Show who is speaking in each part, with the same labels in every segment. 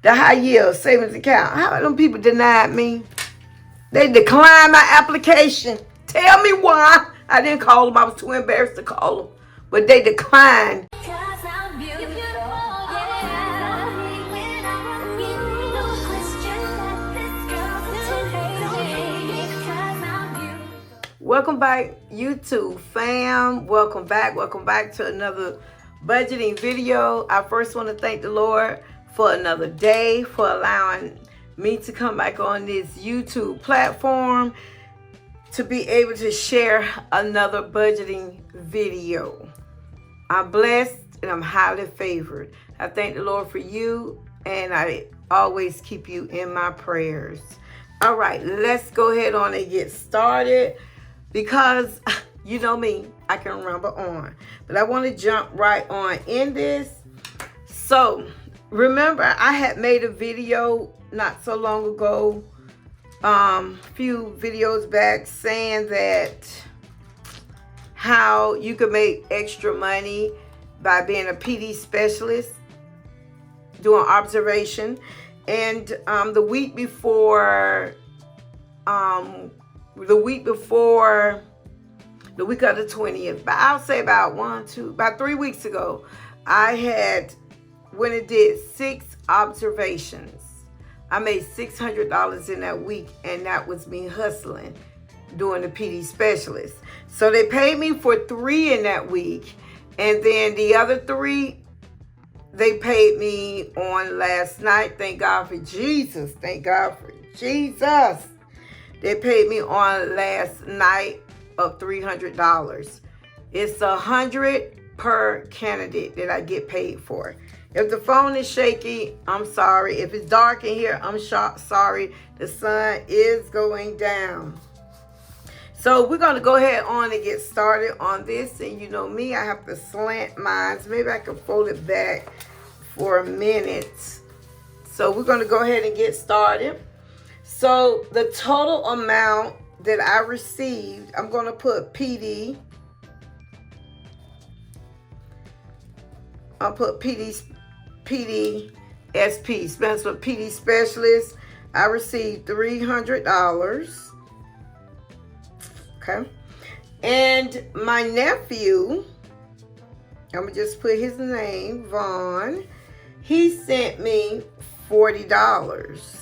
Speaker 1: the high yield savings account. How them people denied me? They declined my application. Tell me why. I didn't call them. I was too embarrassed to call them. But they declined. Welcome back, YouTube fam. Welcome back to another budgeting video. I first want to thank the Lord for another day, for allowing me to come back on this YouTube platform to be able to share another budgeting video. I'm blessed and I'm highly favored. I thank the Lord for you, and I always keep you in my prayers. All right, let's go ahead on and get started. Because you know me, I can ramble on. But I want to jump right on in this. So, remember, I had made a video not so long ago, few videos back, saying that how you could make extra money by being a PD specialist, doing observation. And the week of the 20th, but I'll say about 3 weeks ago, I had went and did 6 observations. I made $600 in that week, and that was me hustling, doing the PD specialist. So they paid me for 3 in that week, and then the other 3, they paid me on last night. Thank God for Jesus. Thank God for Jesus. They paid me on last night of $300. It's $100 per candidate that I get paid for. If the phone is shaky, I'm sorry. If it's dark in here, I'm sorry. The sun is going down. So we're going to go ahead on and get started on this. And you know me, I have to slant mine. Maybe I can fold it back for a minute. So we're going to go ahead and get started. So the total amount that I received, I'm going to put PD. I'll put PD SP, stands for PD Specialist. I received $300. Okay. And my nephew, I'm going to just put his name, Vaughn. He sent me $40.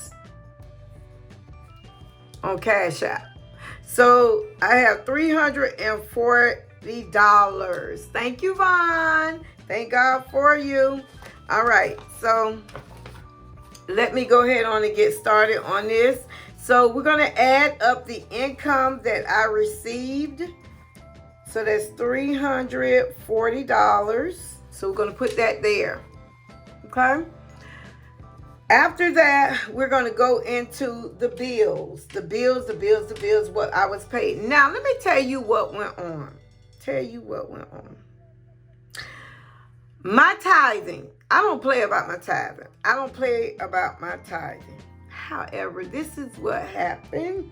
Speaker 1: On Cash App. So I have $340. Thank you, Vaughn. Thank God for you. All right, so let me go ahead on and get started on this. So we're going to add up the income that I received. So that's $340. So we're going to put that there. Okay. After that, we're going to go into the bills. The bills, what I was paid. Now, let me tell you what went on. My tithing. I don't play about my tithing. However, this is what happened.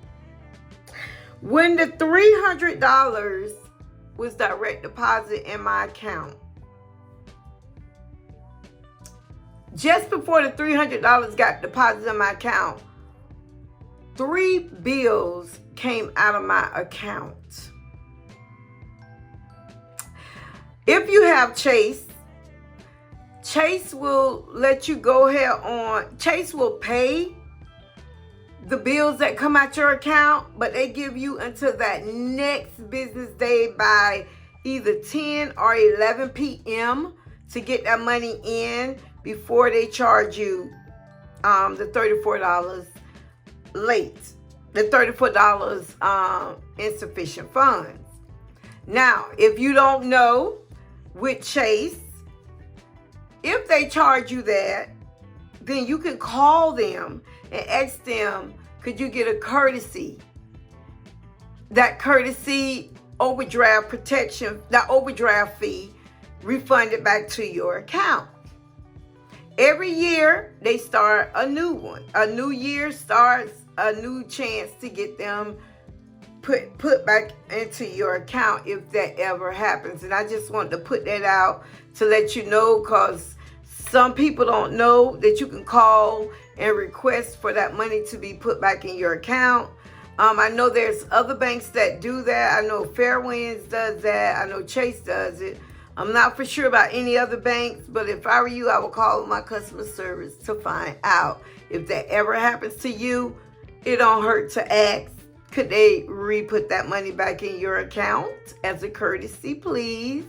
Speaker 1: When the $300 was direct deposit in my account, just before the $300 got deposited in my account, 3 bills came out of my account. If you have Chase will let you go ahead on. Chase will pay the bills that come out your account, but they give you until that next business day by either 10 or 11 p.m. to get that money in before they charge you the $34 late, the $34 insufficient funds. Now, if you don't know, with Chase, if they charge you that, then you can call them and ask them, could you get a courtesy? That courtesy overdraft protection, that overdraft fee refunded back to your account. Every year, they start a new one. A new year starts a new chance to get them put back into your account if that ever happens. And I just wanted to put that out to let you know, because Some people don't know that you can call and request for that money to be put back in your account. I know there's other banks that do that. I know Fairwinds does that. I know Chase does it. I'm not for sure about any other banks, but if I were you, I would call my customer service to find out. If that ever happens to you, it don't hurt to ask, could they re-put that money back in your account as a courtesy, please?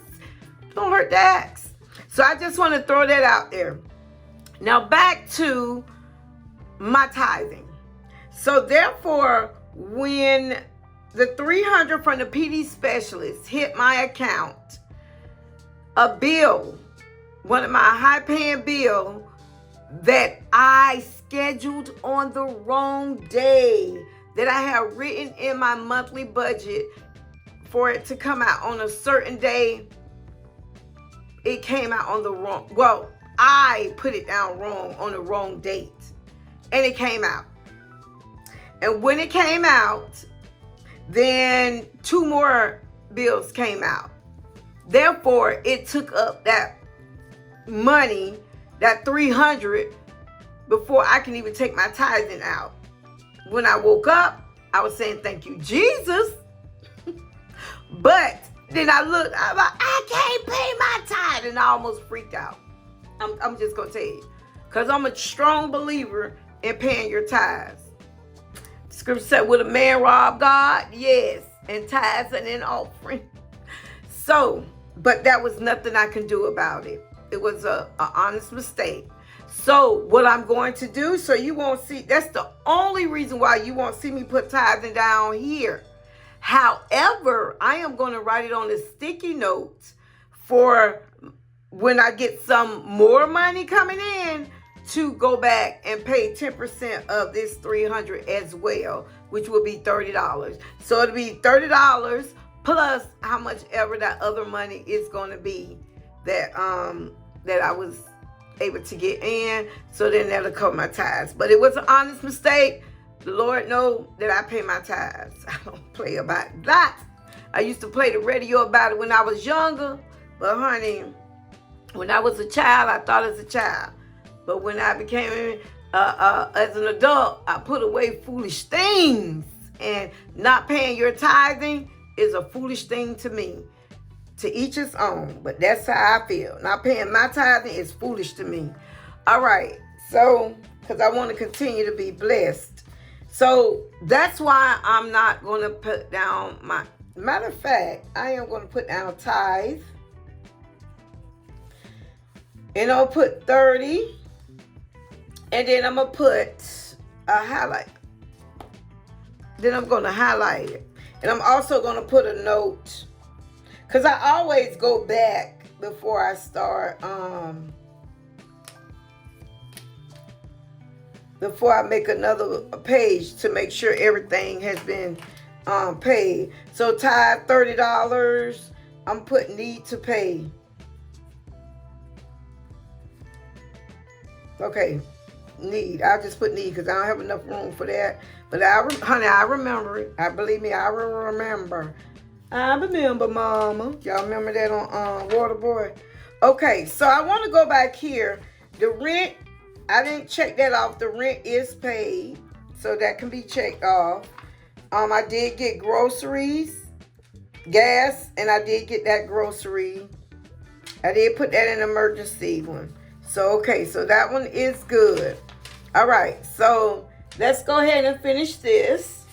Speaker 1: Don't hurt to ask. So I just want to throw that out there. Now back to my tithing. So therefore, when the $300 from the PD specialist hit my account, a bill, one of my high-paying bill that I scheduled on the wrong day, that I had written in my monthly budget for it to come out on a certain day, it came out on the wrong, well, I put it down wrong on the wrong date, and it came out. And when it came out, then 2 more bills came out. Therefore, it took up that money, that $300, before I can even take my tithing out. When I woke up, I was saying, thank you, Jesus. But then I looked, I'm like, I can't pay my tithe. And I almost freaked out. I'm just going to tell you. Because I'm a strong believer in paying your tithes. Scripture said, would a man rob God? Yes. And tithes and an offering. So, but that was nothing I can do about it. It was an honest mistake. So what I'm going to do, so you won't see, that's the only reason why you won't see me put tithing down here. However, I am going to write it on a sticky note for when I get some more money coming in to go back and pay 10% of this $300 as well, which will be $30. So it'll be $30 plus how much ever that other money is going to be that that I was able to get in. So then that'll cover my tithes. But it was an honest mistake. The Lord knows that I pay my tithes. I don't play about that. I used to play the radio about it when I was younger. But honey, when I was a child, I thought as a child. But when I became as an adult, I put away foolish things. And not paying your tithing is a foolish thing to me. To each his own. But that's how I feel. Not paying my tithing is foolish to me. All right. So, because I want to continue to be blessed. So, that's why I'm not going to put down my... Matter of fact, I am going to put down tithe. And I'll put 30. And then I'm going to put a highlight. Then I'm going to highlight it. And I'm also going to put a note. Because I always go back before I start, before I make another page to make sure everything has been paid. So tithe $30, I'm putting need to pay. Okay, need. I'll just put need because I don't have enough room for that. But honey, I remember it. Believe me, I remember. I remember, Mama. Y'all remember that on Waterboy? Okay, so I want to go back here. The rent, I didn't check that off. The rent is paid, so that can be checked off. I did get groceries, gas, and I did get that grocery. I did put that in emergency one. So, okay, so that one is good. All right, so let's go ahead and finish this.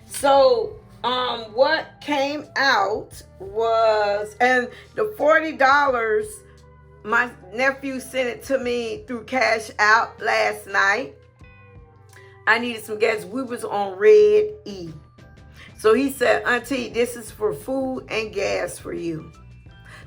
Speaker 1: So, what came out was, and the $40, my nephew sent it to me through Cash Out last night. I needed some gas. We was on Red E. So he said, Auntie, this is for food and gas for you.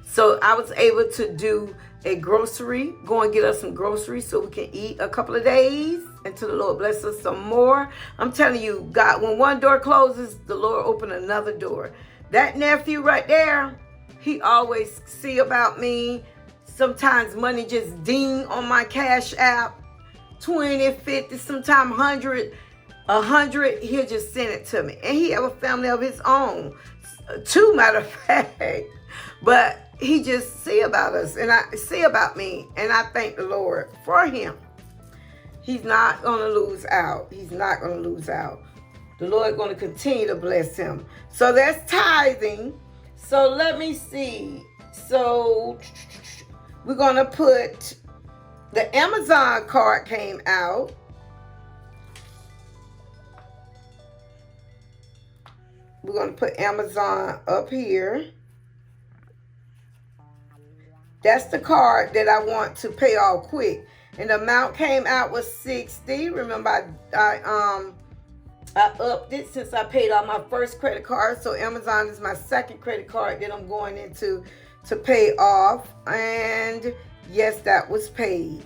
Speaker 1: So I was able to do a grocery, go and get us some groceries so we can eat a couple of days until the Lord bless us some more. I'm telling you, God, when one door closes, the Lord open another door. That nephew right there, he always see about me. Sometimes money just ding on my Cash App, 20, 50, sometimes 100, 100, he'll just send it to me. And he have a family of his own, 2 matter of fact. But he just see about us, and I see about me, and I thank the Lord for him. He's not going to lose out. He's not going to lose out. The Lord going to continue to bless him. So that's tithing. So let me see. So we're going to put the Amazon card came out. We're going to put Amazon up here. That's the card that I want to pay off quick. And the amount came out was $60. Remember, I upped it since I paid off my first credit card. So Amazon is my second credit card that I'm going into to pay off. And yes, that was paid.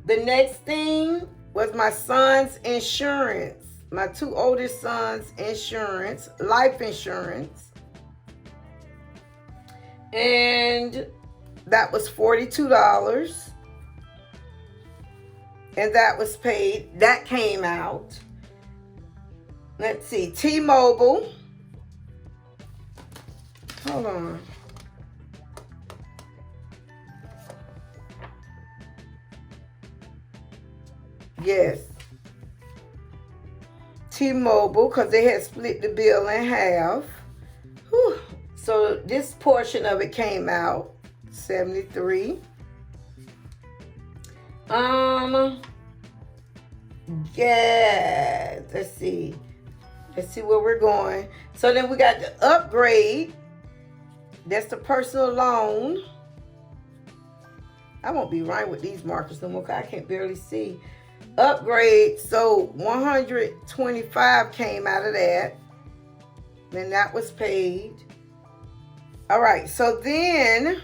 Speaker 1: The next thing was my son's insurance. My two oldest sons' insurance, life insurance. And that was $42. And that was paid. That came out. Let's see. T-Mobile. Hold on. Yes. T-Mobile, because they had split the bill in half. Whew. So this portion of it came out. $73. Yeah. Let's see where we're going. So then we got the upgrade. That's the personal loan. I won't be right with these markers no more because I can't barely see. Upgrade. So 125 came out of that. Then that was paid. All right. So then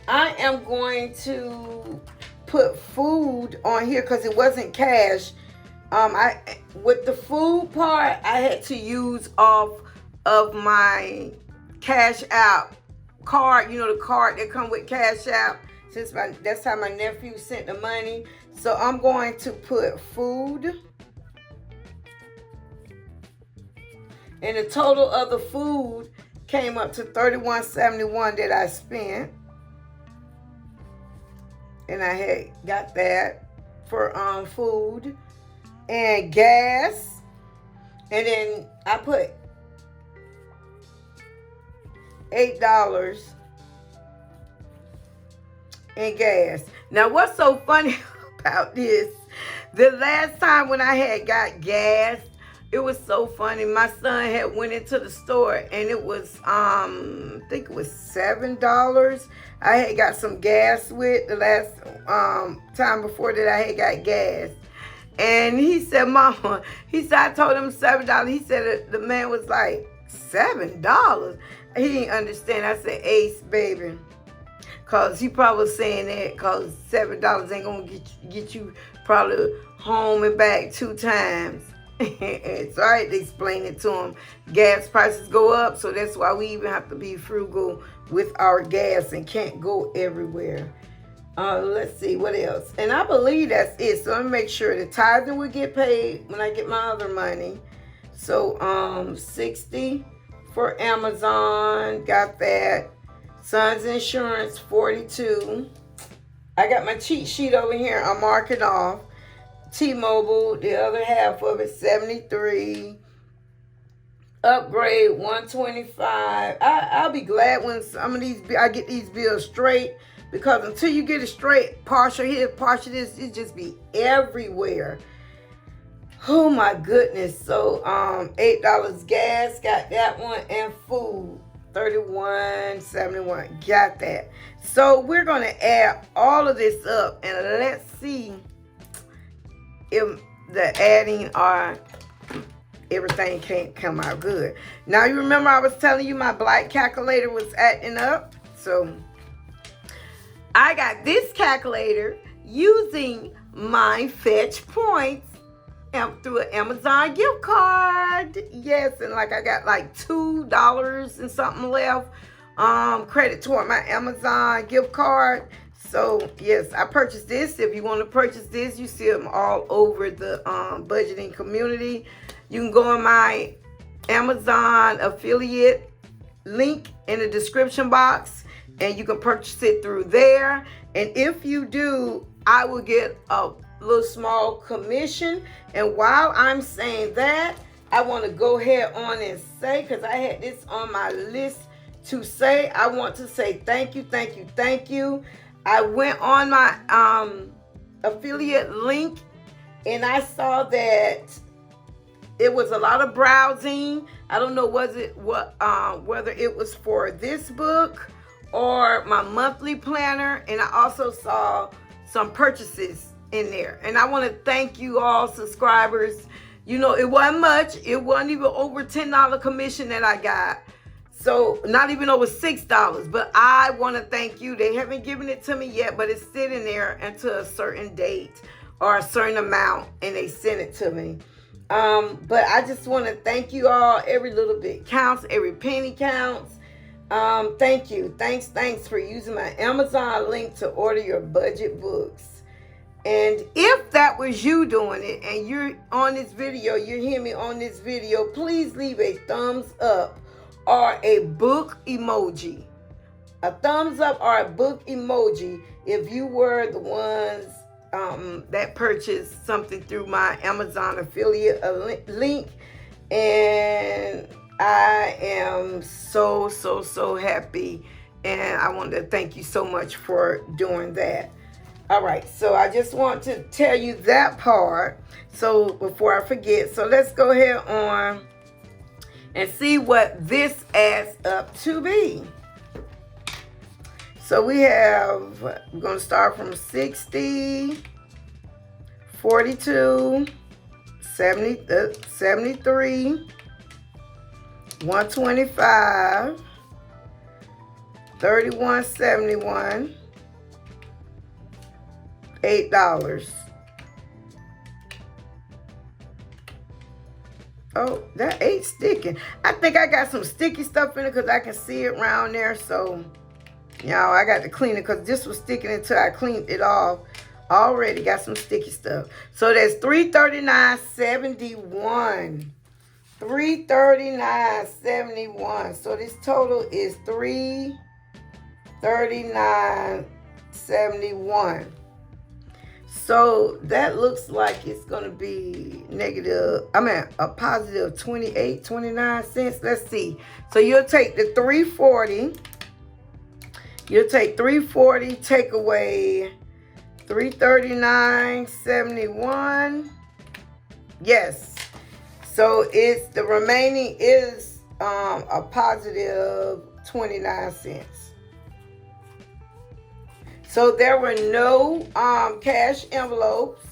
Speaker 1: I am going to put food on here because it wasn't cash. With the food part, I had to use off of my Cash App card. You know, the card that come with Cash App. Since that's how my nephew sent the money. So I'm going to put food. And the total of the food came up to $31.71 that I spent. And I had got that for food and gas. And then I put $8 in gas. Now what's so funny about this, the last time when I had got gas, it was so funny. My son had went into the store and it was I think it was $7 I had got some gas with the last time before that I had got gas. And he said, Mama, I told him $7. He said the man was like, $7? He didn't understand. I said, Ace, baby. Because he probably was saying that because $7 ain't going to get you probably home and back 2 times. So I had to explain it to him. Gas prices go up, so that's why we even have to be frugal with our gas and can't go everywhere. Let's see what else. And I believe that's it. So let me make sure the tithing will get paid when I get my other money. So $60 for Amazon, got that. Son's insurance, $42. I got my cheat sheet over here. I'll mark it off. T-Mobile, the other half of it, $73. Upgrade, $125. I'll be glad when some of these, I get these bills straight, because until you get it straight, partial here, partial this, it just be everywhere. Oh my goodness. So $8 gas, got that one, and food, $31.71, got that. So we're gonna add all of this up and let's see if the adding or everything can't come out good. Now you remember I was telling you my black calculator was acting up. So I got this calculator using my fetch points through an Amazon gift card. Yes, and like I got like $2 and something left credit toward my Amazon gift card. So yes, I purchased this. If you want to purchase this, you see them all over the budgeting community. You can go on my Amazon affiliate link in the description box, and you can purchase it through there. And if you do, I will get a little small commission. And while I'm saying that, I want to go ahead on and say, because I had this on my list to say, I want to say thank you, thank you, thank you. I went on my affiliate link, and I saw that it was a lot of browsing. I don't know whether it was for this book or my monthly planner, and I also saw some purchases in there. And I want to thank you all subscribers. You know, it wasn't much. It wasn't even over $10 commission that I got. So not even over $6, but I want to thank you. They haven't given it to me yet, but it's sitting there until a certain date or a certain amount, and they sent it to me. But I just want to thank you all. Every little bit counts. Every penny counts. Thank you. Thanks for using my Amazon link to order your budget books. And if that was you doing it and you're on this video, you hear me on this video, please leave a thumbs up or a book emoji. A thumbs up or a book emoji if you were the ones that purchased something through my Amazon affiliate link. And I am so happy. And I want to thank you so much for doing that. All right, so I just want to tell you that part. So before I forget, so let's go ahead on and see what this adds up to be. So we have, we're going to start from 60, 42, 73, 125, 31.71, $8. Oh, that ain't sticking. I think I got some sticky stuff in it because I can see it around there. So, y'all, I got to clean it because this was sticking until I cleaned it off. Already got some sticky stuff. So that's $339.71. $339.71. So this total is $339.71. So that looks like it's going to be a positive 29 cents. Let's see. So you'll take the 340. You'll take 340, take away 339.71. Yes. So it's the remaining is a positive 29 cents. So there were no cash envelopes.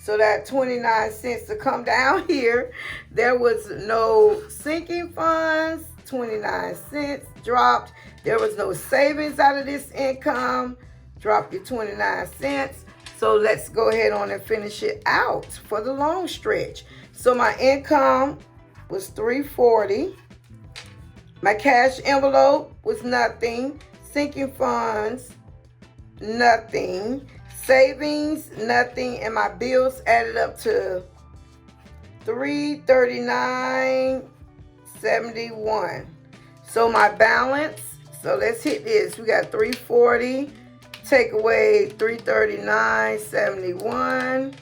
Speaker 1: So that 29 cents to come down here. There was no sinking funds. 29 cents dropped. There was no savings out of this income. Drop your 29 cents. So let's go ahead on and finish it out for the long stretch. So my income was $340. My cash envelope was nothing. Sinking funds, nothing. Savings, nothing. And my bills added up to $339.71. So my balance, so let's hit this. We got 340, take away 339.71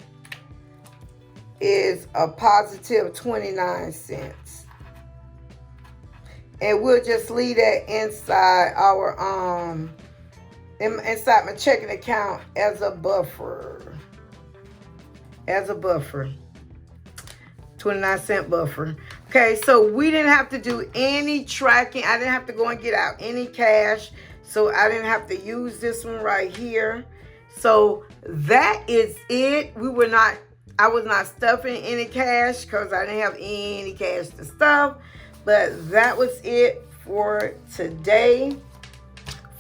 Speaker 1: is a positive 29 cents. And we'll just leave that inside our inside my checking account as a buffer. 29-cent buffer. Okay, so we didn't have to do any tracking. I didn't have to go and get out any cash. So I didn't have to use this one right here. So that is it. I was not stuffing any cash because I didn't have any cash to stuff. But that was it for today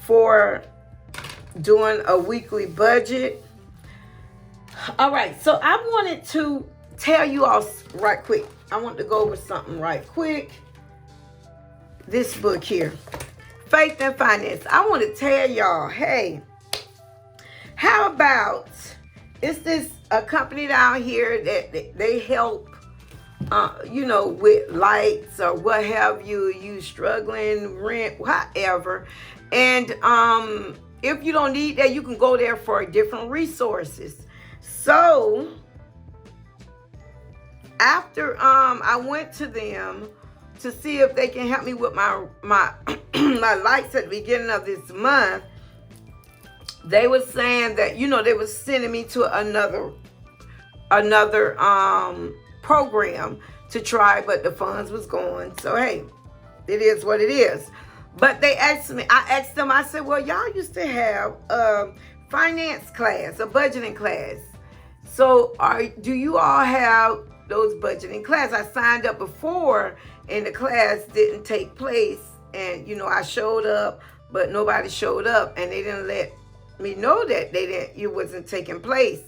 Speaker 1: for doing a weekly budget. All right, so I wanted to tell you all right quick. I want to go over something right quick. This book here, Faith and Finance. I want to tell y'all, hey, how about, it's this a company down here that they help with lights or what have you struggling, rent, whatever. And if you don't need that, you can go there for different resources. So after I went to them to see if they can help me with my my lights at the beginning of this month, they were saying that they were sending me to another program to try, but the funds was gone. So hey, it is what it is. But I asked them, I said, well, y'all used to have a finance class, a budgeting class. So do you all have those budgeting class? I signed up before and the class didn't take place. And, I showed up, but nobody showed up, and they didn't let me know that it wasn't taking place.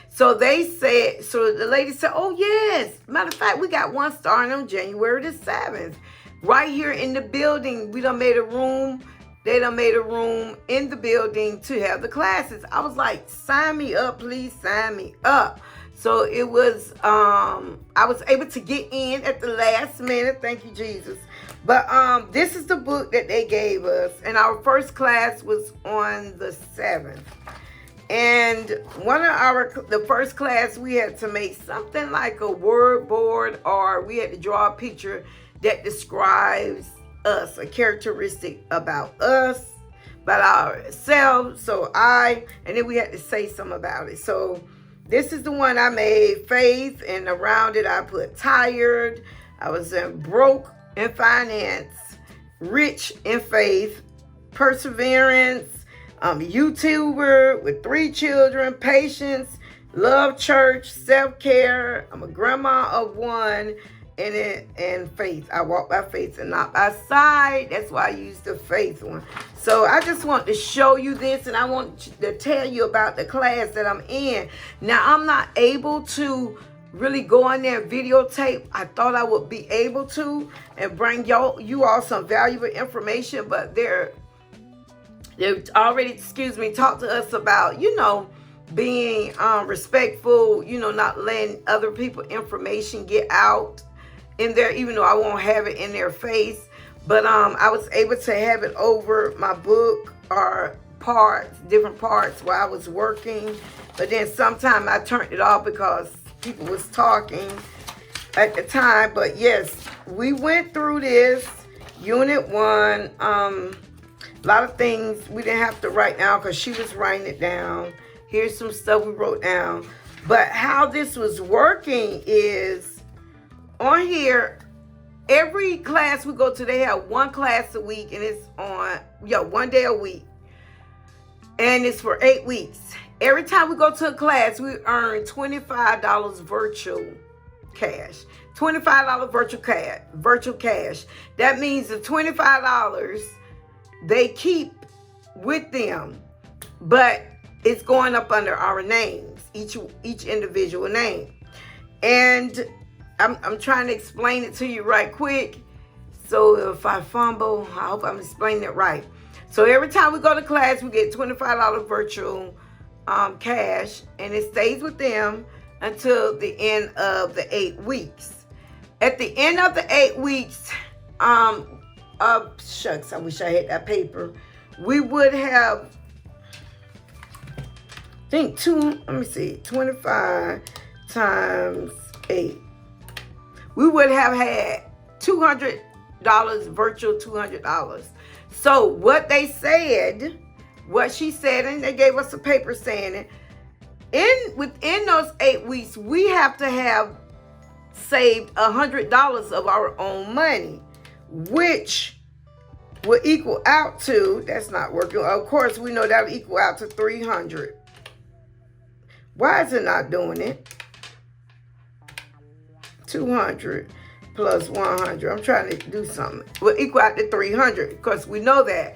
Speaker 1: So the lady said, oh yes, matter of fact, we got one starting on January the 7th. Right here in the building, they done made a room in the building to have the classes. I was like, sign me up, please sign me up. So it was, I was able to get in at the last minute. Thank you, Jesus. But this is the book that they gave us. And our first class was on the 7th. And the first class, we had to make something like a word board, or we had to draw a picture that describes us, a characteristic about us, about ourselves. And then we had to say something about it. So this is the one I made, faith, and around it I put tired. I was broke in finance, rich in faith, perseverance, YouTuber with 3 children, patience, love church, self-care. I'm a grandma of 1, and faith. I walk by faith and not by sight. That's why I use the faith one. So I just want to show you this, and I want to tell you about the class that I'm in. Now, I'm not able to really go in there and videotape. I thought I would be able to and bring you all some valuable information, but they've already, talked to us about, being respectful, not letting other people information get out in there, even though I won't have it in their face. But I was able to have it over my book or different parts while I was working. But then sometime I turned it off because people was talking at the time. But yes, we went through this unit 1. A lot of things we didn't have to write down because she was writing it down. Here's some stuff we wrote down. But how this was working is on here, every class we go to, they have 1 class a week, and it's on 1 day a week. And it's for 8 weeks. Every time we go to a class, we earn $25 virtual cash. $25 virtual cash. That means the $25 they keep with them, but it's going up under our names, each individual name. And I'm trying to explain it to you right quick. So if I fumble, I hope I'm explaining it right. So every time we go to class, we get $25 virtual cash, and it stays with them until the end of the 8 weeks. At the end of the 8 weeks, shucks, I wish I had that paper. We would have, let me see, 25 times 8. We would have had $200 virtual $200. So what she said, and they gave us a paper saying it, within those 8 weeks, we have to have saved $100 of our own money, which will equal out to, that's not working. Of course, we know that'll equal out to $300. Why is it not doing it? 200 plus 100. I'm trying to do something. Will equal out to 300 because we know that.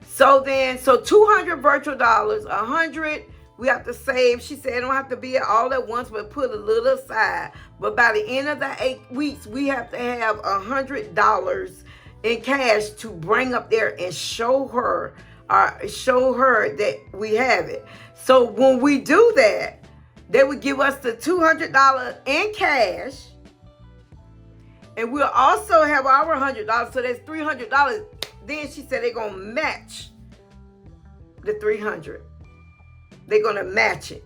Speaker 1: So 200 virtual dollars, 100 we have to save. She said it don't have to be all at once, but put a little aside. But by the end of the 8 weeks, we have to have $100 in cash to bring up there and show her that we have it. So when we do that, they would give us the $200 in cash, And we'll also have our $100, so that's $300. Then she said they're gonna match the $300. They're gonna match it.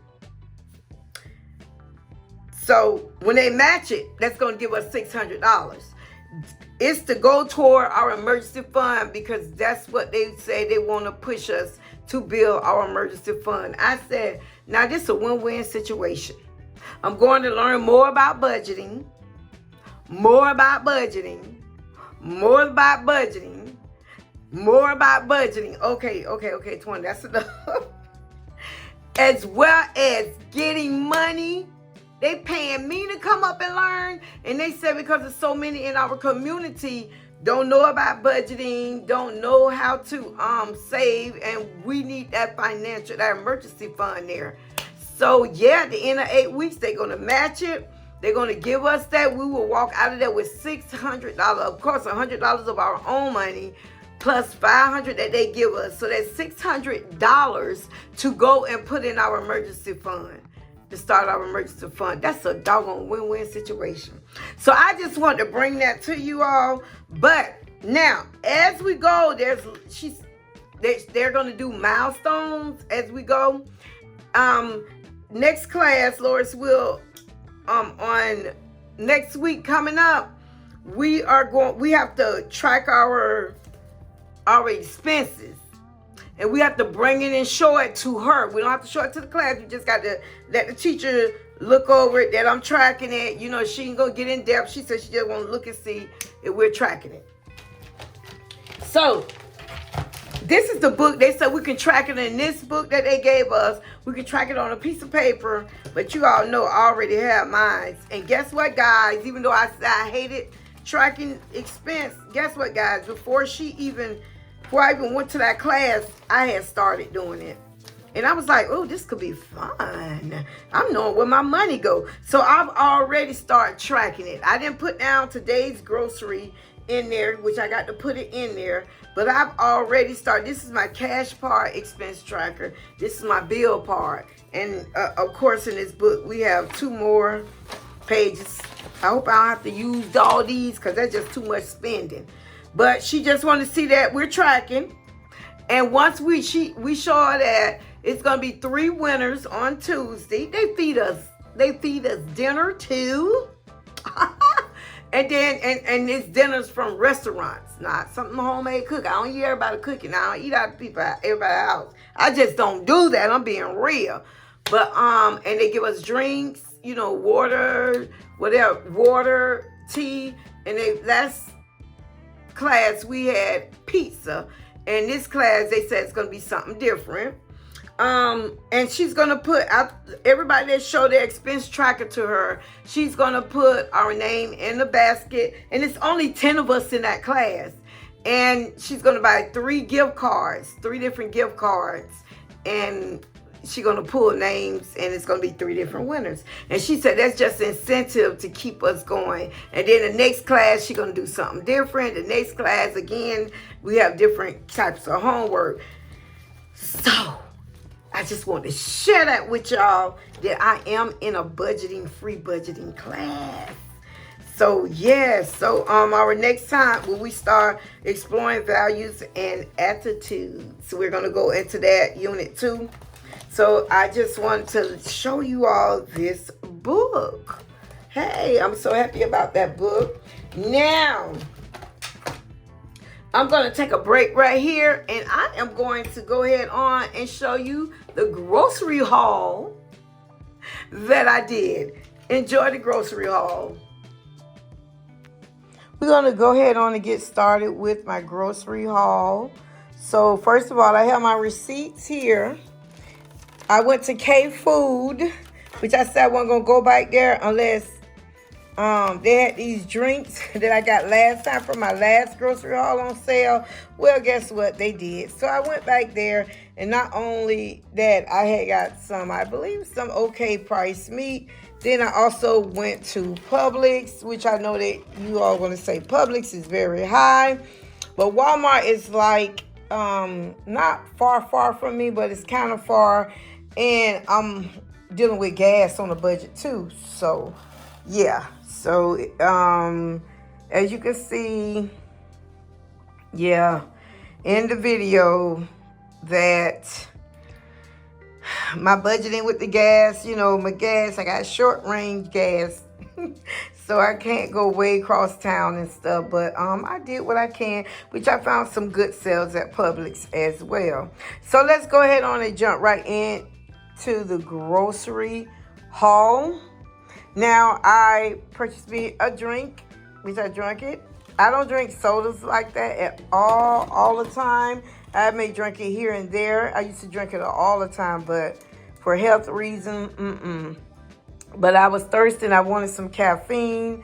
Speaker 1: So when they match it, that's gonna give us $600. It's to go toward our emergency fund because that's what they say they want to push us to build our emergency fund. I said, now this is a win-win situation. I'm going to learn more about budgeting, more about budgeting, more about budgeting, more about budgeting. Okay, 20, that's enough. As well as getting money. They paying me to come up and learn. And they said because there's so many in our community don't know about budgeting, don't know how to save, and we need that emergency fund there. So yeah, at the end of 8 weeks, they're gonna match it. They're gonna give us that. We will walk out of there with $600. Of course, $100 of our own money plus $500 that they give us. So that's $600 to go and put in our emergency fund. To start our emergency fund. That's a doggone win-win situation. So I just wanted to bring that to you all. But now, as we go, they're going to do milestones as we go. Next class, Loris, will on next week coming up, we have to track our expenses. And we have to bring it and show it to her. We don't have to show it to the class. We just got to let the teacher look over it, that I'm tracking it. You know, she ain't going to get in depth. She said she just want to look and see if we're tracking it. So, this is the book. They said we can track it in this book that they gave us. We can track it on a piece of paper. But you all know I already have mine. And guess what, guys? Even though I hated tracking expense, guess what, guys? Before I even went to that class, I had started doing it. And I was like, oh, this could be fun. I'm knowing where my money go. So I've already started tracking it. I didn't put down today's grocery in there, which I got to put it in there. But I've already started. This is my cash part expense tracker. This is my bill part. And of course, in this book, we have 2 more pages. I hope I don't have to use all these because that's just too much spending. But she just wanted to see that we're tracking. And once we show her that it's going to be 3 winners on Tuesday. They feed us dinner too. And then and it's dinners from restaurants, not something homemade cook. I don't eat everybody cooking. I don't eat out of everybody's house. I just don't do that. I'm being real. But and they give us drinks, water, whatever, tea, and last class we had pizza. And this class they said it's gonna be something different. And she's gonna put out everybody that showed their expense tracker to her. She's gonna put our name in the basket, and it's only 10 of us in that class. And she's gonna buy 3 different gift cards, and she's gonna pull names, and it's gonna be 3 different winners. And she said that's just incentive to keep us going. And then the next class she's gonna do something different. The next class again, we have different types of homework. So I just want to share that with y'all that I am in a free budgeting class. So yes, so our next time when we start exploring values and attitudes, so we're gonna go into that unit 2. So I just want to show you all this book. Hey, I'm so happy about that book. Now, I'm going to take a break right here, and I am going to go ahead on and show you the grocery haul that I did. Enjoy the grocery haul. We're going to go ahead on and get started with my grocery haul. So first of all, I have my receipts here. I went to K Food, which I said I wasn't going to go back there unless they had these drinks that I got last time from my last grocery haul on sale. Well, guess what? They did. So I went back there, and not only that, I had got some okay price meat. Then I also went to Publix, which I know that you all going to say Publix is very high. But Walmart is like not far from me, but it's kind of far. And I'm dealing with gas on a budget too. So, yeah. So, As you can see, yeah, in the video that my budgeting with the gas, my gas, I got short range gas. So I can't go way across town and stuff, but I did what I can, which I found some good sales at Publix as well. So let's go ahead on and jump right in to the grocery haul. Now I purchased me a drink, which I drank it. I don't drink sodas like that at all the time. I may drink it here and there. I used to drink it all the time, but for health reasons, But I was thirsty and I wanted some caffeine.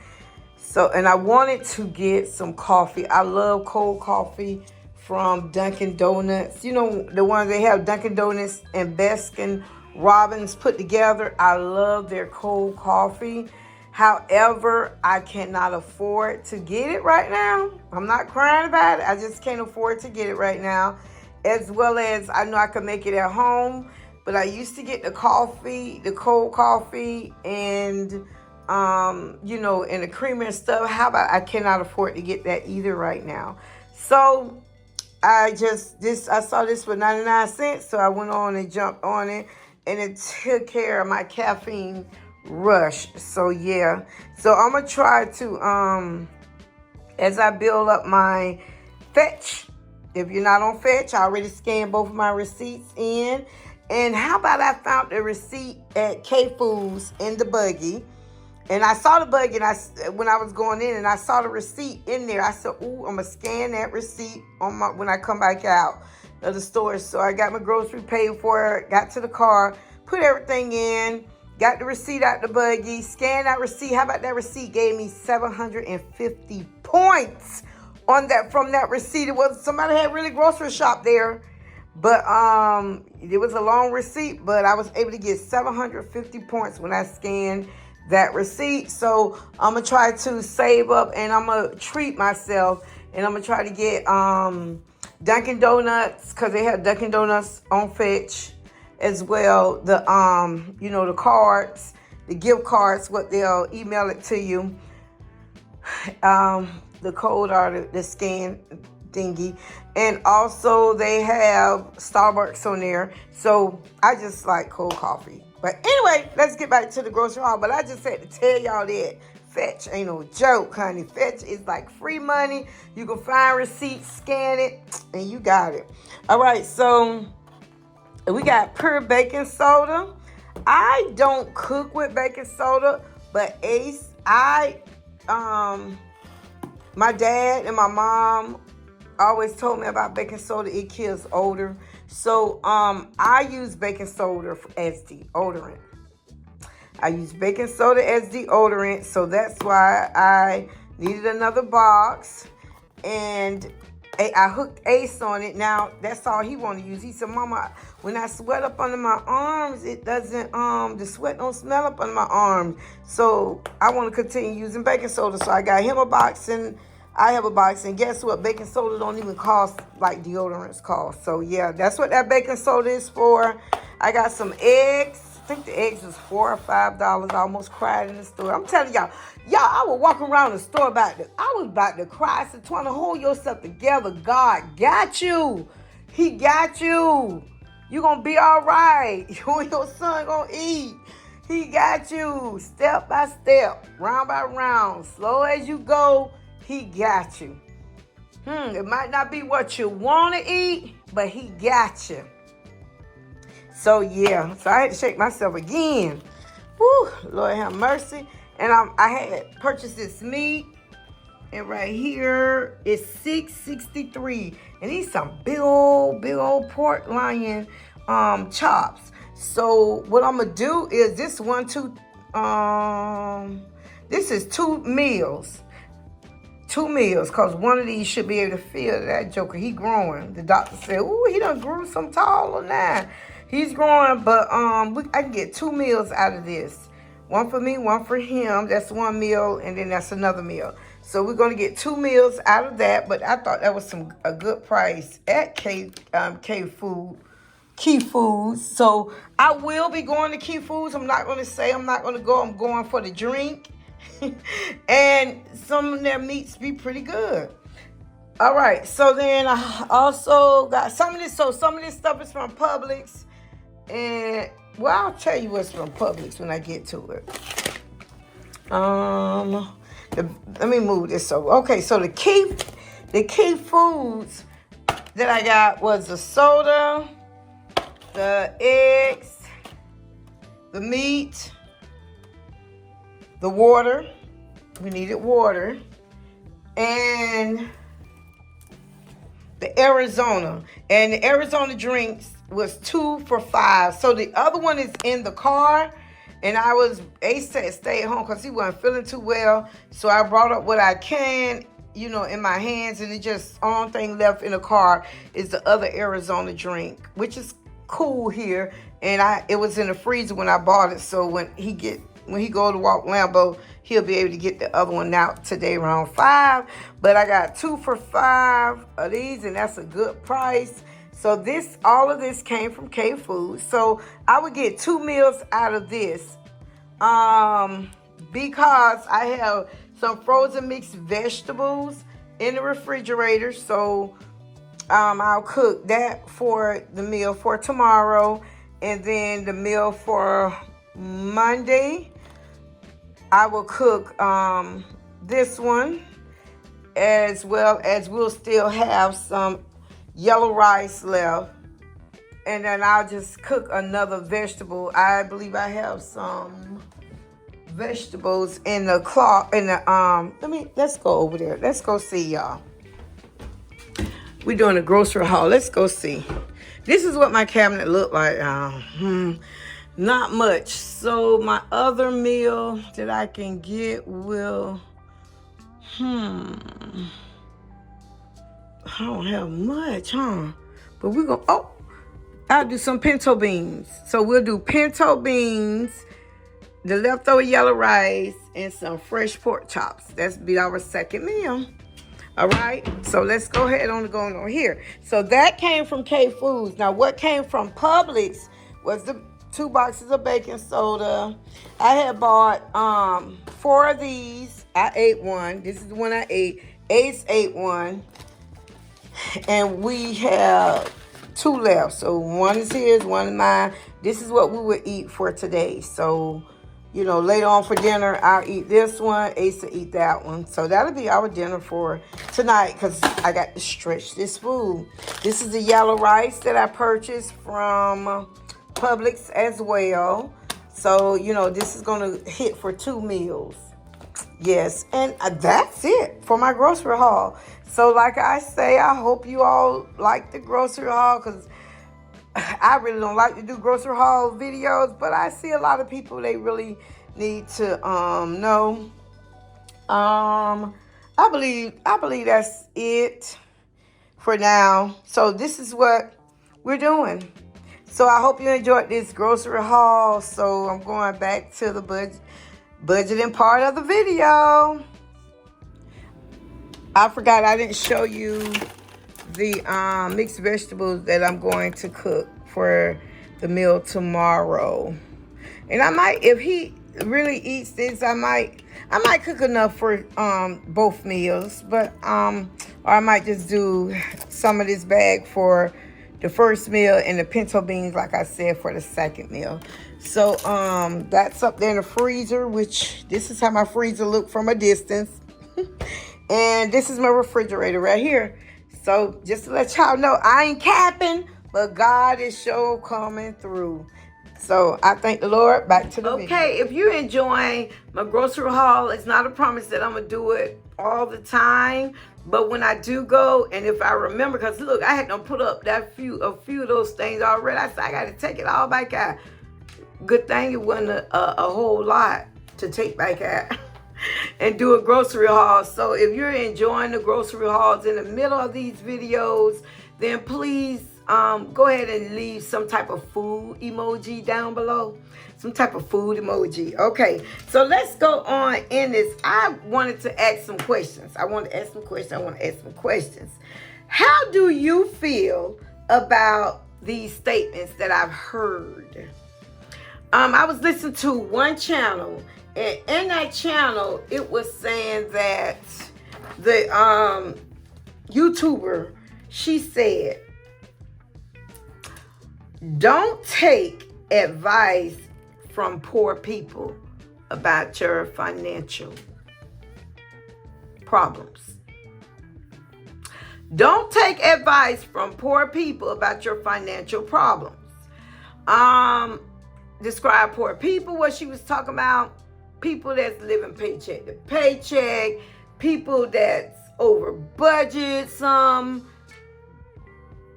Speaker 1: And I wanted to get some coffee. I love cold coffee from Dunkin' Donuts. The ones they have, Dunkin' Donuts and Baskin Robbins put together. I love their cold coffee. However, I cannot afford to get it right now. I'm not crying about it. I just can't afford to get it right now. As well as I know I can make it at home. But I used to get the coffee, the cold coffee, and and the creamer and stuff. How about I cannot afford to get that either right now. So I saw this for 99 cents, so I went on and jumped on it, and it took care of my caffeine rush. So yeah. So I'm gonna try to as I build up my Fetch. If you're not on Fetch, I already scanned both of my receipts in. And how about I found the receipt at K Foods in the buggy. And I saw the buggy when I was going in, and I saw the receipt in there. I said, ooh, I'm going to scan that receipt when I come back out of the store. So I got my grocery paid for, got to the car, put everything in, got the receipt out the buggy, scanned that receipt. How about that receipt gave me 750 points on that from that receipt? It was somebody had really grocery shop there. But it was a long receipt, but I was able to get 750 points when I scanned that receipt. So I'm gonna try to save up, and I'm gonna treat myself, and I'm gonna try to get Dunkin' Donuts, because they have Dunkin' Donuts on Fetch as well. The the cards, the gift cards, what they'll email it to you. The code or the scan thingy. And also they have Starbucks on there. So I just like cold coffee. But anyway, let's get back to the grocery haul. But I just had to tell y'all that Fetch ain't no joke, honey. Fetch is like free money. You can find receipts, scan it, and you got it. All right, so we got pure baking soda. I don't cook with baking soda, but my dad and my mom always told me about baking soda. It kills odor. So I use baking soda as deodorant. I use baking soda as deodorant. So that's why I needed another box. And I hooked Ace on it. Now, that's all he wanted to use. He said, Mama, when I sweat up under my arms, it doesn't, the sweat don't smell up under my arms. So I want to continue using baking soda. So I got him a box, and I have a box, and guess what? Baking soda don't even cost like deodorants cost. So yeah, that's what that baking soda is for. I got some eggs. I think the eggs was $4 or $5. I almost cried in the store. I'm telling y'all, I was walking around the store I was about to cry. I said, trying to hold yourself together. God got you. He got you. You gonna be all right. You and your son gonna eat. He got you. Step by step, round by round, slow as you go. He got you. It might not be what you want to eat, but he got you. So yeah, so I had to shake myself again. Woo, Lord have mercy. And I had purchased this meat, and right here is $6.63, and these some big old pork loin chops. So what I'm gonna do is this is two meals. 2 meals, because one of these should be able to fill that joker. He growing. The doctor said, ooh, he done grew some taller now. He's growing, but I can get 2 meals out of this. One for me, one for him. That's 1 meal, and then that's another meal. So we're going to get 2 meals out of that, but I thought that was a good price at Key Foods. So I will be going to Key Foods. I'm not going to say I'm not going to go. I'm going for the drink. And some of their meats be pretty good. All right, so then I also got some of this. So some of this stuff is from Publix, and well, I'll tell you what's from Publix when I get to it. Let me move this over. Okay, so the key foods that I got was the soda, the eggs, the meat, the water. We needed water, and the Arizona. And the Arizona drinks was 2 for $5. So the other one is in the car. And Ace said stay at home because he wasn't feeling too well. So I brought up what I can, in my hands. And it just, only thing left in the car is the other Arizona drink, which is cool here. And it was in the freezer when I bought it. So when he go to walk Lambo, he'll be able to get the other one out today around 5. But I got 2 for $5 of these, and that's a good price. So all of this came from K Food. So I would get 2 meals out of this. Because I have some frozen mixed vegetables in the refrigerator. So I'll cook that for the meal for tomorrow. And then the meal for Monday, I will cook this one, as well as we'll still have some yellow rice left. And then I'll just cook another vegetable. I believe I have some vegetables in the let's go over there. Let's go see, y'all. We're doing a grocery haul. Let's go see. This is what my cabinet looked like. Not much. So my other meal that I can get will, I don't have much, But we're going, I'll do some pinto beans. So we'll do pinto beans, the leftover yellow rice, and some fresh pork chops. That's be our second meal. All right, so let's go ahead on going on here. So that came from K Foods. Now, what came from Publix was the 2 boxes of baking soda. I had bought 4 of these. I ate one. This is the one I ate. Ace ate one. And we have 2 left. So one is his, one is mine. This is what we would eat for today. So, later on for dinner, I'll eat this one. Ace will eat that one. So that'll be our dinner for tonight because I got to stretch this food. This is the yellow rice that I purchased from Publix as well. So, this is going to hit for 2 meals. Yes, and that's it for my grocery haul. So like I say, I hope you all like the grocery haul because I really don't like to do grocery haul videos, but I see a lot of people, they really need to know. I believe that's it for now. So this is what we're doing. So I hope you enjoyed this grocery haul. So I'm going back to the budgeting part of the video. I forgot I didn't show you the mixed vegetables that I'm going to cook for the meal tomorrow. And I might, if he really eats this, I might cook enough for both meals, but or I might just do some of this bag for the first meal and the pinto beans, like I said, for the second meal. So that's up there in the freezer, which this is how my freezer look from a distance. And this is my refrigerator right here. So just to let y'all know, I ain't capping, but God is sure coming through. So I thank the Lord. Back to the video. Okay, if you're enjoying my grocery haul, it's not a promise that I'm going to do it all the time. But when I do go, and if I remember, because look, I had to put up a few of those things already. I said, I got to take it all back out. Good thing it wasn't a whole lot to take back out. And do a grocery haul. So if you're enjoying the grocery hauls in the middle of these videos, then please go ahead and leave some type of food emoji down below. Some type of food emoji. Okay, so let's go on in this. I wanted to ask some questions. How do you feel about these statements that I've heard? I was listening to one channel, And in that channel, it was saying that the YouTuber, she said, don't take advice from poor people about your financial problems. Don't take advice from poor people about your financial problems. Describe poor people, what she was talking about. People that's living paycheck to paycheck, people that's over budget, some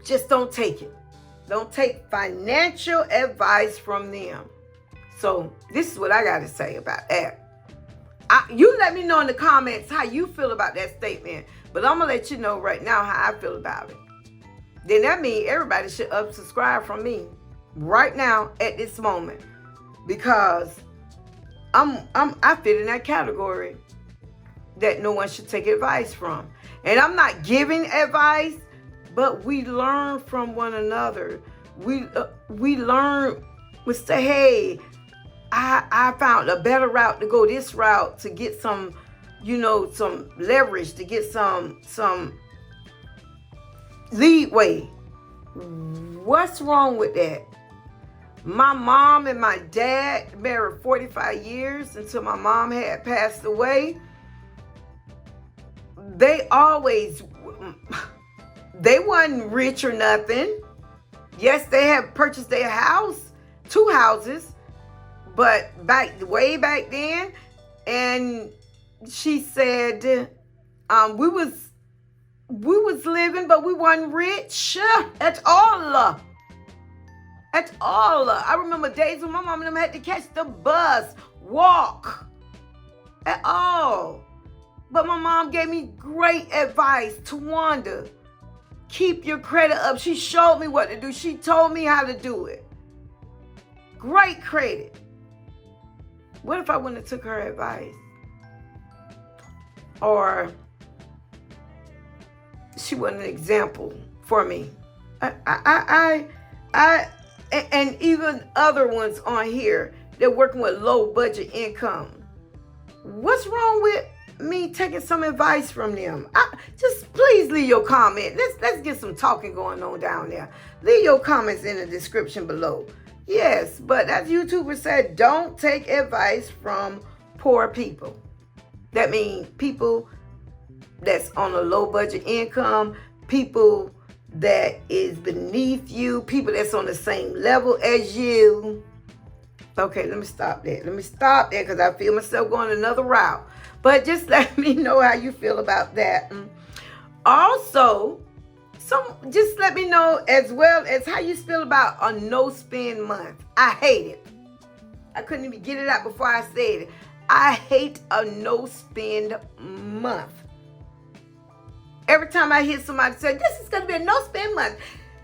Speaker 1: just don't take it. Don't take financial advice from them. So this is what I got to say about that. You let me know in the comments how you feel about that statement, but I'm going to let you know right now how I feel about it. Then that means everybody should unsubscribe from me right now at this moment, because I fit in that category that no one should take advice from. And I'm not giving advice, but we learn from one another. We learn. We say, hey, I found a better route to go this route to get some, some leverage, to get some leeway. What's wrong with that? My mom and my dad married 45 years until my mom had passed away. They wasn't rich or nothing. Yes, they have purchased their house, 2 houses, but way back then, and she said, we was living, but we wasn't rich at all. At all. I remember days when my mom and them had to catch the bus, walk, at all. But my mom gave me great advice. Tawanda, keep your credit up. She showed me what to do. She told me how to do it. Great credit. What if I wouldn't have took her advice? Or she wasn't an example for me. And even other ones on here, they're working with low budget income. What's wrong with me taking some advice from them? Just please leave your comment. Let's get some talking going on down there. Leave your comments in the description below. Yes, but as YouTuber said, don't take advice from poor people. That means people that's on a low budget income, people that is beneath you, people that's on the same level as you. Okay, let me stop there. Because I feel myself going another route. But just let me know how you feel about that. Also, just let me know as well as how you feel about a no-spend month. I hate it. I couldn't even get it out before I said it. I hate a no-spend month. Every time I hear somebody say, this is going to be a no-spend month,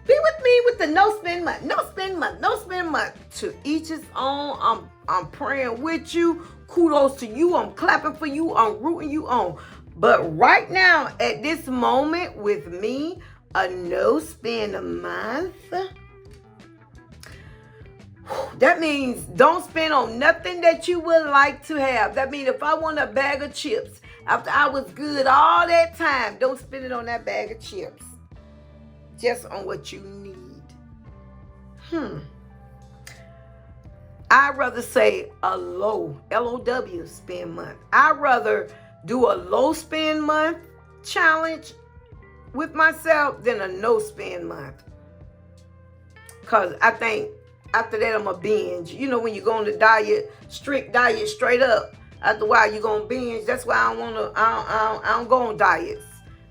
Speaker 1: be with me with the no-spend month, no-spend month, no-spend month. To each his own. I'm praying with you. Kudos to you. I'm clapping for you. I'm rooting you on. But right now, at this moment with me, a no-spend month, that means don't spend on nothing that you would like to have. That means if I want a bag of chips, after I was good all that time, don't spend it on that bag of chips. Just on what you need. I'd rather say a low, LOW spend month. I'd rather do a low spend month challenge with myself than a no spend month. Because I think after that I'm a binge. When you go on the diet, strict diet straight up, after a while you're going to binge. That's why I don't go on diets.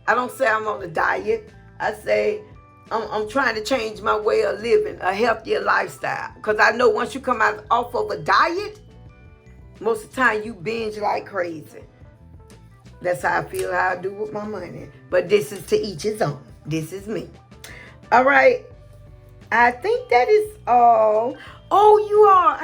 Speaker 1: I don't say I'm on a diet. I say I'm trying to change my way of living, a healthier lifestyle. Because I know once you come off of a diet, most of the time you binge like crazy. That's how I feel, how I do with my money. But this is to each his own. This is me. All right. I think that is all. Oh, you are.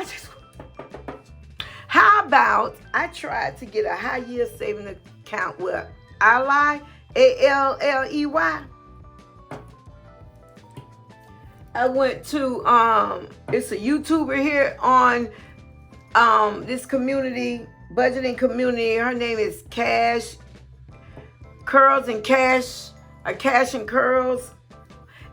Speaker 1: How about I tried to get a high yield saving account with Ally, ALLEY. I went to it's a YouTuber here on this community, budgeting community, her name is Cash Curls and Cash, or Cash and Curls.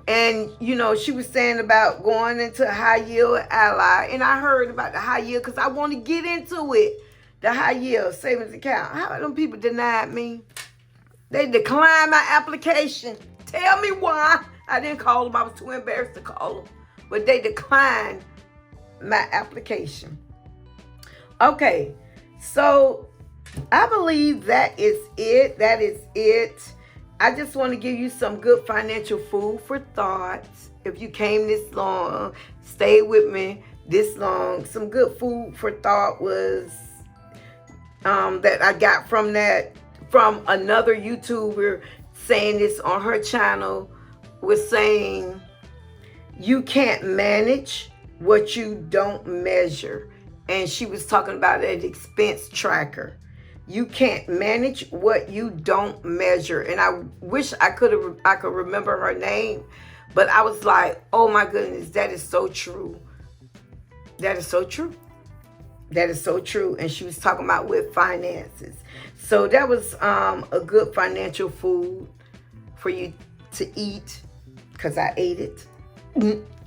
Speaker 1: And, you know, she was saying about going into high yield ally. And I heard about the high yield because I want to get into it. The high yield savings account. How them people denied me? They declined my application. Tell me why. I didn't call them. I was too embarrassed to call them. But they declined my application. Okay. So I believe that is it. That is it. I just want to give you some good financial food for thought. If you came this long, stay with me this long. Some good food for thought was that I got from another YouTuber saying this on her channel, was saying you can't manage what you don't measure. And she was talking about an expense tracker. You can't manage what you don't measure. And I wish I could remember her name, but I was like, oh my goodness, that is so true. That is so true. That is so true. And she was talking about with finances. So that was a good financial food for you to eat, because I ate it.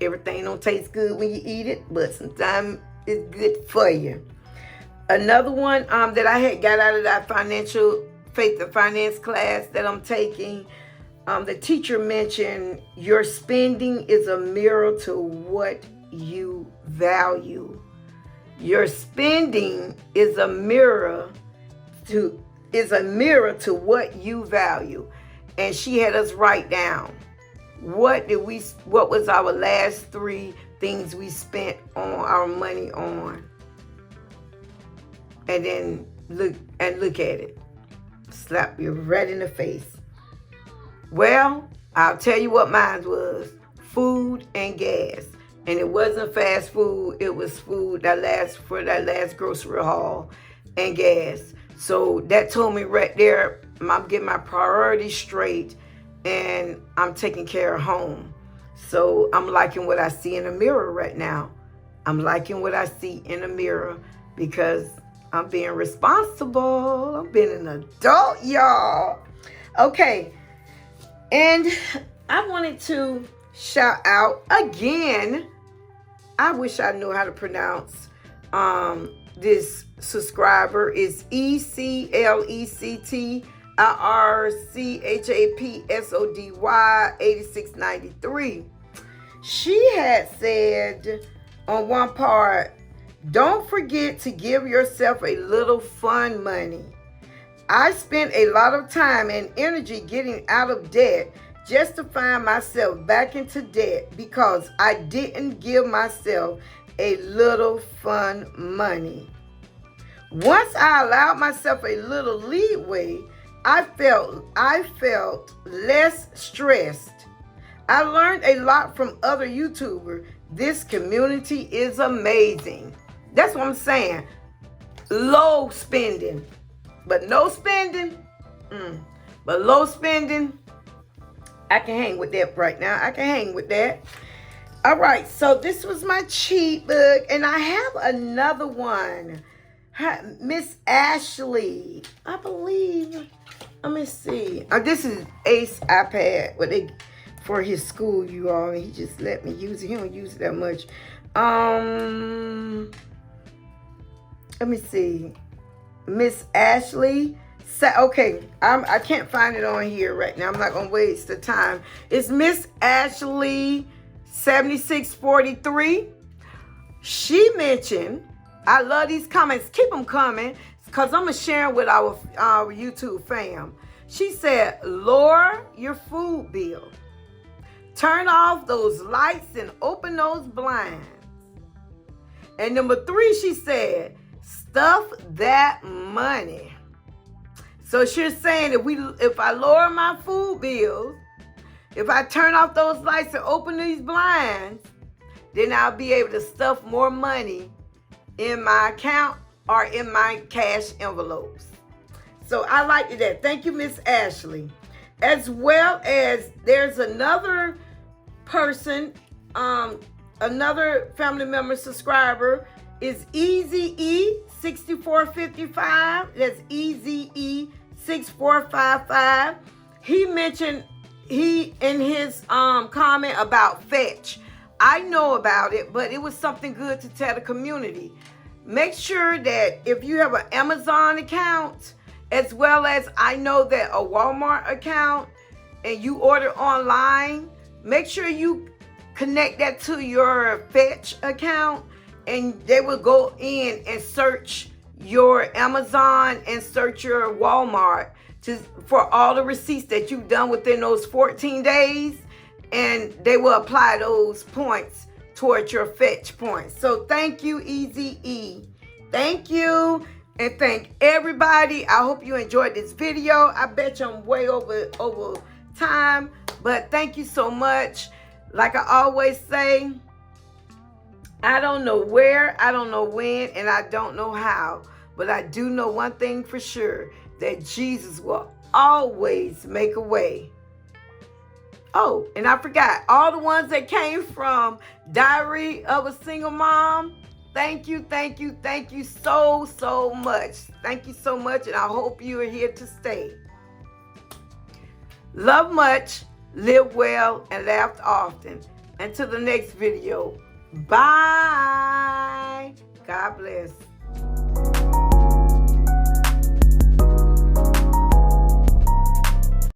Speaker 1: Everything don't taste good when you eat it, but sometimes it's good for you. Another one that I had got out of that financial faith and finance class that I'm taking, the teacher mentioned your spending is a mirror to what you value. Your spending is a mirror to what you value. And she had us write down what was our last 3 things we spent on our money on. And then look at it. Slap you right in the face. Well, I'll tell you what mine was. Food and gas. And it wasn't fast food. It was food for that last grocery haul and gas. So that told me right there, I'm getting my priorities straight and I'm taking care of home. So I'm liking what I see in the mirror right now. I'm liking what I see in the mirror because I'm being responsible. I'm being an adult, y'all. Okay. And I wanted to shout out again. I wish I knew how to pronounce this subscriber. Is ECLECTIRCHAPSODY 8693. She had said on one part, don't forget to give yourself a little fun money. I spent a lot of time and energy getting out of debt just to find myself back into debt because I didn't give myself a little fun money. Once I allowed myself a little leeway, I felt less stressed. I learned a lot from other YouTubers. This community is amazing. That's what I'm saying. Low spending, but no spending. But low spending, I can hang with that right now. I can hang with that. All right, so this was my cheat book, and I have another one. Miss Ashley, I believe. Let me see. This is Ace iPad for his school, you all. And he just let me use it. He don't use it that much. Let me see. Miss Ashley. Okay, I can't find it on here right now. I'm not going to waste the time. It's Miss Ashley 7643. She mentioned, I love these comments. Keep them coming because I'm going to share them with our YouTube fam. She said, lower your food bill. Turn off those lights and open those blinds. And number 3, she said, stuff that money. So she's saying if I lower my food bills, if I turn off those lights and open these blinds, then I'll be able to stuff more money in my account or in my cash envelopes. So I liked that. Thank you, Miss Ashley. As well as there's another person, another family member subscriber. is Easy E 6455. That's Easy E 6455. He mentioned in his comment about Fetch. I know about it, but it was something good to tell the community. Make sure that if you have an Amazon account, as well as I know that a Walmart account, and you order online, make sure you connect that to your Fetch account, and they will go in and search your Amazon and search your Walmart for all the receipts that you've done within those 14 days, and they will apply those points towards your Fetch points. So thank you, Easy E. Thank you, and thank everybody. I hope you enjoyed this video. I bet you I'm way over time, but thank you so much. Like I always say, I don't know where, I don't know when, and I don't know how, but I do know one thing for sure, that Jesus will always make a way. Oh, and I forgot, all the ones that came from Diary of a Single Mom, thank you so much. Thank you so much, and I hope you are here to stay. Love much, live well, and laugh often. Until the next video, bye. God bless.